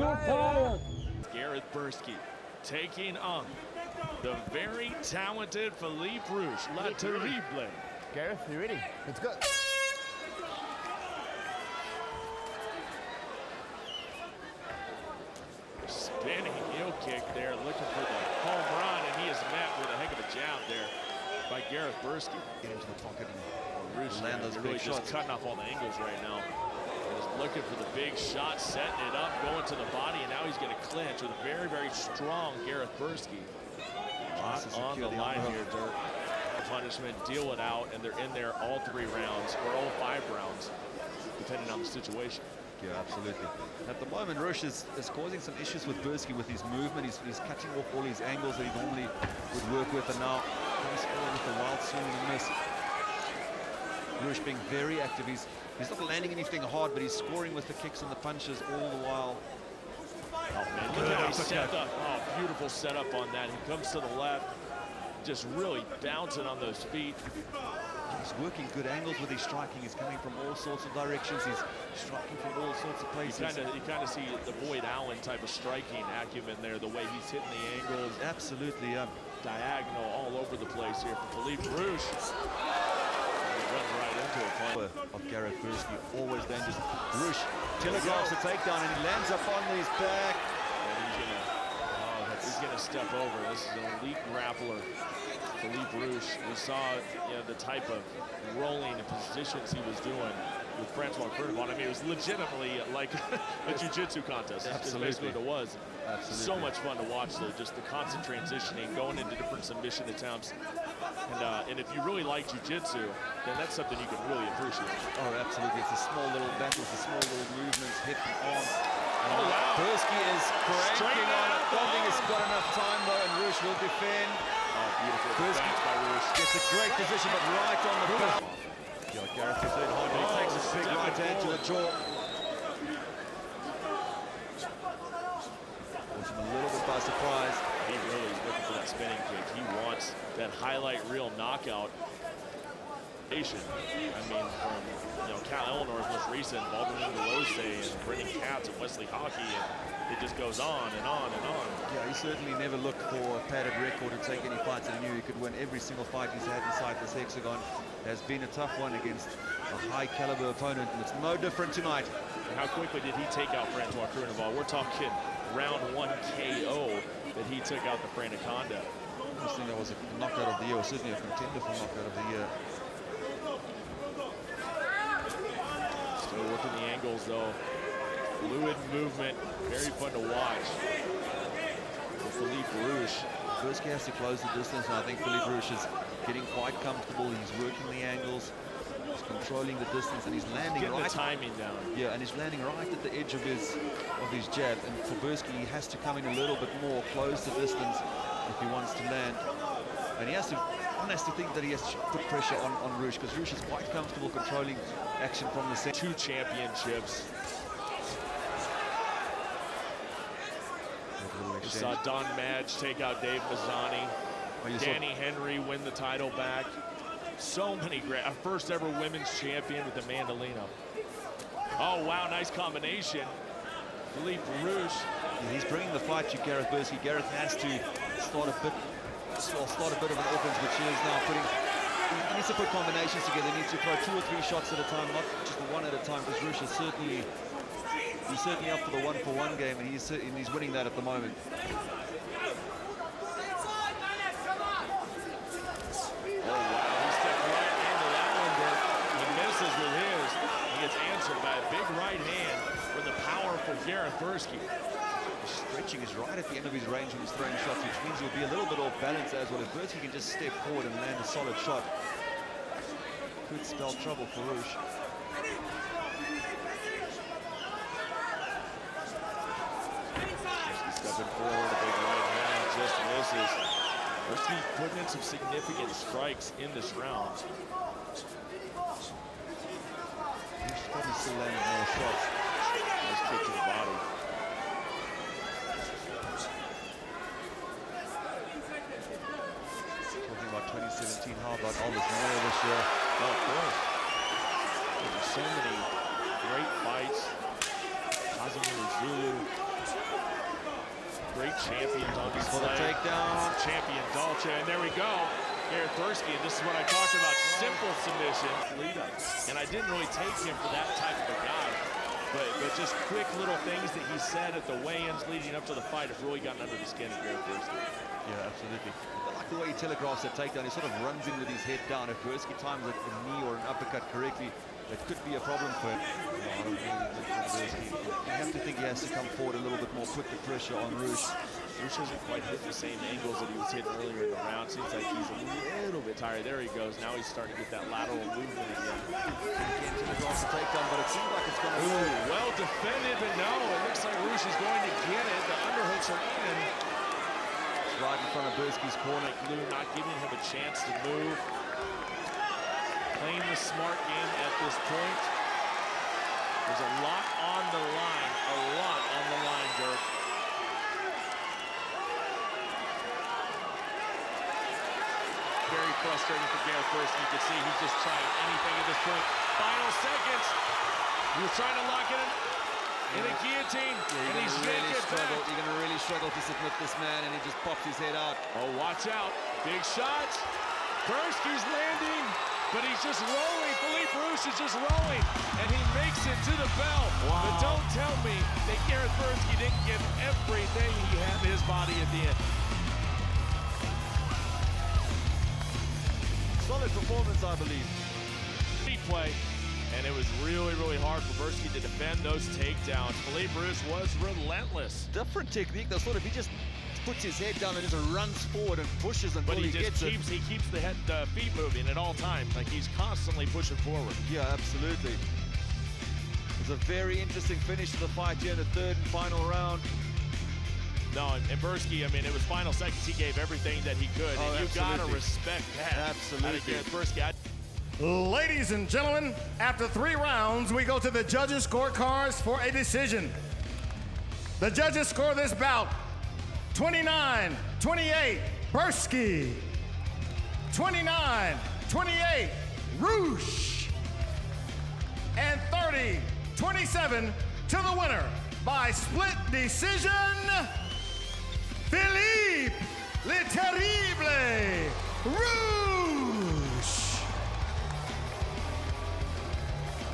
Gareth Buirski taking on the very talented Philippe Rouch. La terrible. Gareth, you ready? Let's go. Spinning heel kick there, looking for the home run, and he is met with a heck of a jab there by Gareth Buirski. Get into the pocket and Rouch land those really big just shots. cutting off all the angles right now. Just looking for the big shot, setting it up, going to the body, and now he's going to clinch with a very, very strong Gareth Buirski. On the line here, Dirk. Punishment, deal it out, and they're in there all 3 rounds, or all 5 rounds, depending on the situation. Yeah, absolutely. At the moment, Rouch is causing some issues with Buirski with his movement. He's cutting off all his angles that he normally would work with, and now comes forward with a wild swing and miss. Rouch being very active. He's not landing anything hard, but he's scoring with the kicks and the punches all the while. Oh man, look how he set up. Oh, beautiful setup on that. He comes to the left, just really bouncing on those feet. He's working good angles with his striking. He's coming from all sorts of directions. He's striking from all sorts of places. You kind of see the Boyd Allen type of striking acumen there, the way he's hitting the angles. Absolutely, diagonal all over the place here for Philippe Rouch. He runs right into a punch. Of Gareth Buirski, always dangerous. Rouch telegraphs the takedown, and he lands up on his back. And he's gonna step over. This is an elite grappler, Philippe Rouch. We saw the type of rolling and positions he was doing with Francois Ferdinand. I mean, it was legitimately like a jiu-jitsu contest. That's basically what it was. Absolutely. So much fun to watch, though. Just the constant transitioning, going into different submission attempts. And if you really like jiu-jitsu, then that's something you can really appreciate. Oh, absolutely. It's a small little battles, a small little movements, hip and arm. And oh, wow. Buirski is cranking on it. Don't think he's got enough time, though, and Rouch will defend. Oh, beautiful. Buirski by Rouch. Gets a great position, but right on the belt. Yeah, Gareth gets in hard, but he takes a big right hand to the jaw. Puts him a little bit by surprise. He really is looking for that spinning kick. He wants that highlight reel knockout. I mean, from Cal Illinois' most recent, Baldwin Delose and Brendan Katz and Wesley Hockey, and it just goes on and on and on. Yeah, he certainly never looked for a padded record to take any fights, and he knew he could win every single fight he's had inside this hexagon. It has been a tough one against a high-caliber opponent, and it's no different tonight. And how quickly did he take out Francois Ferdinand? We're talking round 1 KO that he took out the Franaconda. I just think that was a knockout of the year, or certainly a contender for knockout of the year. Still working the angles, though. Fluid movement, very fun to watch. For Philippe Rouch. Buirski has to close the distance, and I think Philippe Rouch is getting quite comfortable. He's working the angles, he's controlling the distance, and he's landing getting right. The timing down. Yeah, and he's landing right at the edge of his jab. And for Buirski, he has to come in a little bit more, close the distance if he wants to land. And he has to. One has to think that he has to put pressure on Rouch, because Rouch is quite comfortable controlling action from the center. 2 championships. We saw Don Madge take out Dave Mazzani. Danny Henry win the title back. So many great. Our first ever women's champion with the Mandolino. Oh, wow, nice combination. Philippe Rouch. Yeah, he's bringing the fight to Gareth Buirski. Gareth has to start a bit of an offense, which he is now putting. He needs to put combinations together. He needs to throw 2 or 3 shots at a time, not just the one at a time, because Rouch is certainly up for the 1-for-1 game, and he's winning that at the moment. Oh, wow, he stepped right into that one, but he misses with his. He gets answered by a big right hand from the powerful Gareth Buirski. Stretching is right at the end of his range when he's throwing shots, which means he'll be a little bit off balance as well. If Buirski can just step forward and land a solid shot, could spell trouble for Rouch. Stepping forward, a big right hand, just misses. Buirski putting in some significant strikes in this round. He's probably still landing more shots. Nice kick to the body. Talking about 2017, how about all this more this year? Oh, of course. There's so many great fights. Zulu. Great champions on this For the takedown. Champion Dolce, and there we go. Gareth Buirski, and this is what I talked about, simple submission. And I didn't really take him for that type of a guy, but just quick little things that he said at the weigh-ins leading up to the fight have really gotten under the skin of Gareth Buirski. Yeah, absolutely. I like the way he telegraphs that takedown. He sort of runs in with his head down. If Buirski times a knee or an uppercut correctly, that could be a problem for him. You have to think he has to come forward a little bit more, put the pressure on Rouch. Rouch hasn't quite hit the same angles that he was hitting earlier in the round. Seems like he's a little bit tired. There he goes. Now he's starting to get that lateral movement again. Again, telegraphs the takedown, but it seems like it's going to... Ooh, well defended, but no, it looks like Rouch is going to get it. The underhooks are in. It's right in front of Buirski's corner. Lou not giving him a chance to move. Playing the smart game at this point. There's a lot on the line. A lot on the line, Dirk. Very frustrating for Gareth Buirski. You can see he's just trying anything at this point. Final seconds. He was trying to lock it in a guillotine, and he's really struggled. You're going to really struggle to submit this man, and he just pops his head out. Oh, watch out. Big shots. Buirski's landing, but he's just rolling. Philippe Rouch is just rolling, and he makes it to the bell. Wow. But don't tell me that Gareth Buirski didn't give everything he had in his body at the end. Solid performance, I believe. Replay, and it was really, really hard for Buirski to defend those takedowns. Philippe Rouch was relentless. Different technique, though. Sort of, he just puts his head down and just runs forward and pushes until But he gets it. He keeps the feet moving at all times. Like he's constantly pushing forward. Yeah, absolutely. It was a very interesting finish to the fight here in the third and final round. No, and Buirski, I mean, it was final seconds. He gave everything that he could, Oh, and you gotta respect that. Absolutely. Gareth Buirski. Ladies and gentlemen, after 3 rounds, we go to the judges' scorecards for a decision. The judges score this bout 29-28, Buirski. 29-28, Rouch. And 30-27 to the winner by split decision, Philippe Leterie.